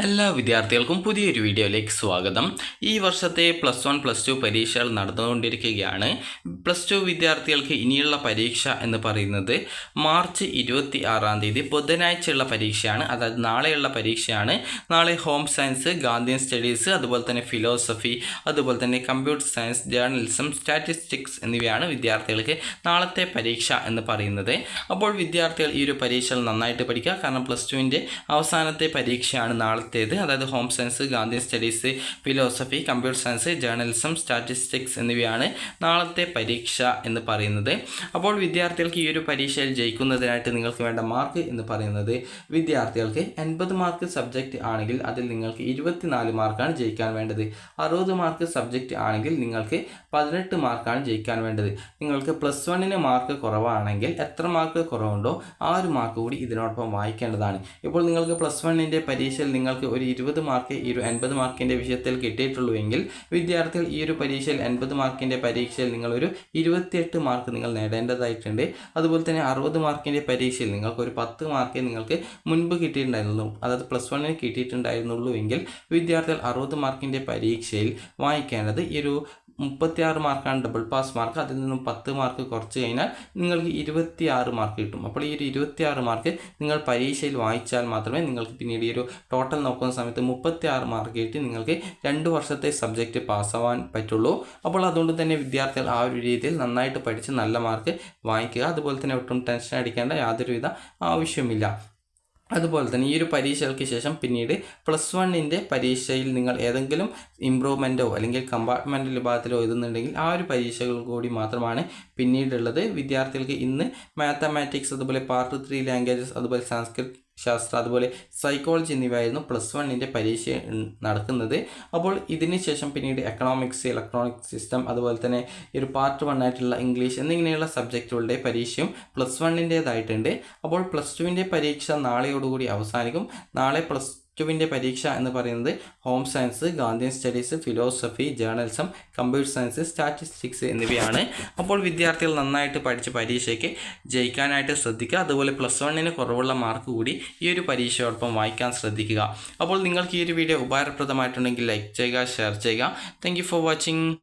എല്ലാ വിദ്യാർത്ഥികൾക്കും പുതിയൊരു വീഡിയോയിലേക്ക് സ്വാഗതം. ഈ വർഷത്തെ +1 +2 പരീക്ഷകൾ നടന്നുകൊണ്ടിരിക്കുകയാണ്. +2 വിദ്യാർത്ഥികൾക്ക് ഇനിയുള്ള പരീക്ഷ എന്ന് പറയുന്നത് മാർച്ച് 26-ാം തീയതി ബുധനാഴ്ചയുള്ള പരീക്ഷയാണ്. അതായത് നാളെയുള്ള പരീക്ഷയാണ്. നാളെ ഹോം സയൻസ്, ഗാന്ധിയൻ സ്റ്റഡീസ്, അതുപോലെ തന്നെ ഫിലോസഫി, അതുപോലെ തന്നെ കമ്പ്യൂട്ടർ സയൻസ്, ജേർണലിസം, സ്റ്റാറ്റിസ്റ്റിക്സ് എന്നിവയാണ് വിദ്യാർത്ഥികൾക്ക് നാളത്തെ പരീക്ഷ എന്ന് പറയുന്നത്. അപ്പോൾ വിദ്യാർത്ഥികൾ ഈ ഒരു പരീക്ഷകൾ നന്നായിട്ട് പഠിക്കുക. കാരണം +2-ൻ്റെ അവസാനത്തെ പരീക്ഷയാണ് നാളെ. അതായത് home science, Gandhian studies, philosophy, computer science, journalism, statistics എന്നിവയാണ് നാളത്തെ പരീക്ഷ എന്ന് പറയുന്നത്. അപ്പോൾ വിദ്യാർത്ഥികൾക്ക് ഈ ഒരു പരീക്ഷയിൽ ജയിക്കുന്നതിനായിട്ട് നിങ്ങൾക്ക് വേണ്ട മാർക്ക് എന്ന് പറയുന്നത് വിദ്യാർത്ഥികൾക്ക് 80 മാർക്ക് സബ്ജക്റ്റ് ആണെങ്കിൽ അതിൽ നിങ്ങൾക്ക് 24 മാർക്കാണ് ജയിക്കാൻ വേണ്ടത്. 60 മാർക്ക് സബ്ജക്റ്റ് ആണെങ്കിൽ നിങ്ങൾക്ക് 18 മാർക്കാണ് ജയിക്കാൻ വേണ്ടത്. നിങ്ങൾക്ക് +1-ന് മാർക്ക് കുറവാണെങ്കിൽ എത്ര മാർക്ക് കുറവുണ്ടോ ആ ഒരു മാർക്ക് കൂടി ഇതിനോടൊപ്പം വായിക്കേണ്ടതാണ്. ഇപ്പോൾ നിങ്ങൾക്ക് +1-ൻ്റെ പരീക്ഷയിൽ നിങ്ങൾക്ക് ഒരു 20 മാർക്ക് ഈ ഒരു 80 മാർക്കിൻ്റെ വിഷയത്തിൽ കിട്ടിയിട്ടുള്ളൂ എങ്കിൽ വിദ്യാർത്ഥികൾ ഈ ഒരു പരീക്ഷയിൽ 80 മാർക്കിൻ്റെ പരീക്ഷയിൽ നിങ്ങളൊരു 28 മാർക്ക് നിങ്ങൾ നേടേണ്ടതായിട്ടുണ്ട്. അതുപോലെ തന്നെ 60 മാർക്കിൻ്റെ പരീക്ഷയിൽ നിങ്ങൾക്കൊരു 10 മാർക്ക് നിങ്ങൾക്ക് മുൻപ് കിട്ടിയിട്ടുണ്ടായിരുന്നു, അതായത് +1-ന് കിട്ടിയിട്ടുണ്ടായിരുന്നുള്ളൂ എങ്കിൽ വിദ്യാർത്ഥികൾ 60 മാർക്കിൻ്റെ പരീക്ഷയിൽ വായിക്കേണ്ടത് ഈ ഒരു 36 മാർക്കാണ് ഡബിൾ പാസ് മാർക്ക്. അതിൽ നിന്നും 10 മാർക്ക് കുറച്ച് കഴിഞ്ഞാൽ നിങ്ങൾക്ക് 26 മാർക്ക് കിട്ടും. അപ്പോൾ ഈ ഒരു 26 മാർക്ക് നിങ്ങൾ പരീക്ഷയിൽ വായിച്ചാൽ മാത്രമേ നിങ്ങൾക്ക് പിന്നീട് ഈ ഒരു ടോട്ടൽ നോക്കുന്ന സമയത്ത് 36 മാർക്ക് കിട്ടി നിങ്ങൾക്ക് 2 വർഷത്തെ സബ്ജക്റ്റ് പാസ്സാവാൻ പറ്റുള്ളൂ. അപ്പോൾ അതുകൊണ്ട് തന്നെ വിദ്യാർത്ഥികൾ ആ ഒരു രീതിയിൽ നന്നായിട്ട് പഠിച്ച് നല്ല മാർക്ക് വാങ്ങിക്കുക. അതുപോലെ തന്നെ ഒട്ടും ടെൻഷൻ അടിക്കേണ്ട യാതൊരുവിധ ആവശ്യമില്ല. അതുപോലെ തന്നെ ഈ ഒരു പരീക്ഷകൾക്ക് ശേഷം പിന്നീട് +1-ൻ്റെ പരീക്ഷയിൽ നിങ്ങൾ ഏതെങ്കിലും ഇമ്പ്രൂവ്മെൻറ്റോ അല്ലെങ്കിൽ കമ്പാർട്ട്മെൻ്റൽ വിഭാഗത്തിലോ എഴുതുന്നുണ്ടെങ്കിൽ ആ ഒരു പരീക്ഷകൾ കൂടി മാത്രമാണ് പിന്നീടുള്ളത്. വിദ്യാർത്ഥികൾക്ക് ഇന്ന് മാത്തമാറ്റിക്സ്, അതുപോലെ പാർട്ട് 3 ലാംഗ്വേജസ്, അതുപോലെ സംസ്കൃത് ശാസ്ത്രം, അതുപോലെ സൈക്കോളജി എന്നിവയായിരുന്നു +1-ൻ്റെ പരീക്ഷ നടക്കുന്നത്. അപ്പോൾ ഇതിന് ശേഷം പിന്നീട് എക്കണോമിക്സ്, ഇലക്ട്രോണിക് സിസ്റ്റം, അതുപോലെ തന്നെ ഒരു പാർട്ട് 1 ആയിട്ടുള്ള ഇംഗ്ലീഷ് എന്നിങ്ങനെയുള്ള സബ്ജക്റ്റുകളുടെ പരീക്ഷയും +1-ൻ്റേതായിട്ടുണ്ട്. അപ്പോൾ +2-ൻ്റെ പരീക്ഷ നാളെയോടുകൂടി അവസാനിക്കും. നാളെ +2-ൻ്റെ പരീക്ഷ എന്ന് പറയുന്നത് home science, Gandhian studies, philosophy, journalism, computer science, statistics എന്നിവയാണ്. അപ്പോൾ വിദ്യാർത്ഥികൾ നന്നായിട്ട് പഠിച്ച് പരീക്ഷയ്ക്ക് ജയിക്കാനായിട്ട് ശ്രദ്ധിക്കുക. അതുപോലെ +1-ന് കുറവുള്ള മാർക്ക് കൂടി ഈ ഒരു പരീക്ഷയോടൊപ്പം വായിക്കാൻ ശ്രദ്ധിക്കുക. അപ്പോൾ നിങ്ങൾക്ക് ഈ ഒരു വീഡിയോ ഉപകാരപ്രദമായിട്ടുണ്ടെങ്കിൽ ലൈക്ക് ചെയ്യുക, ഷെയർ ചെയ്യുക. Thank you for watching.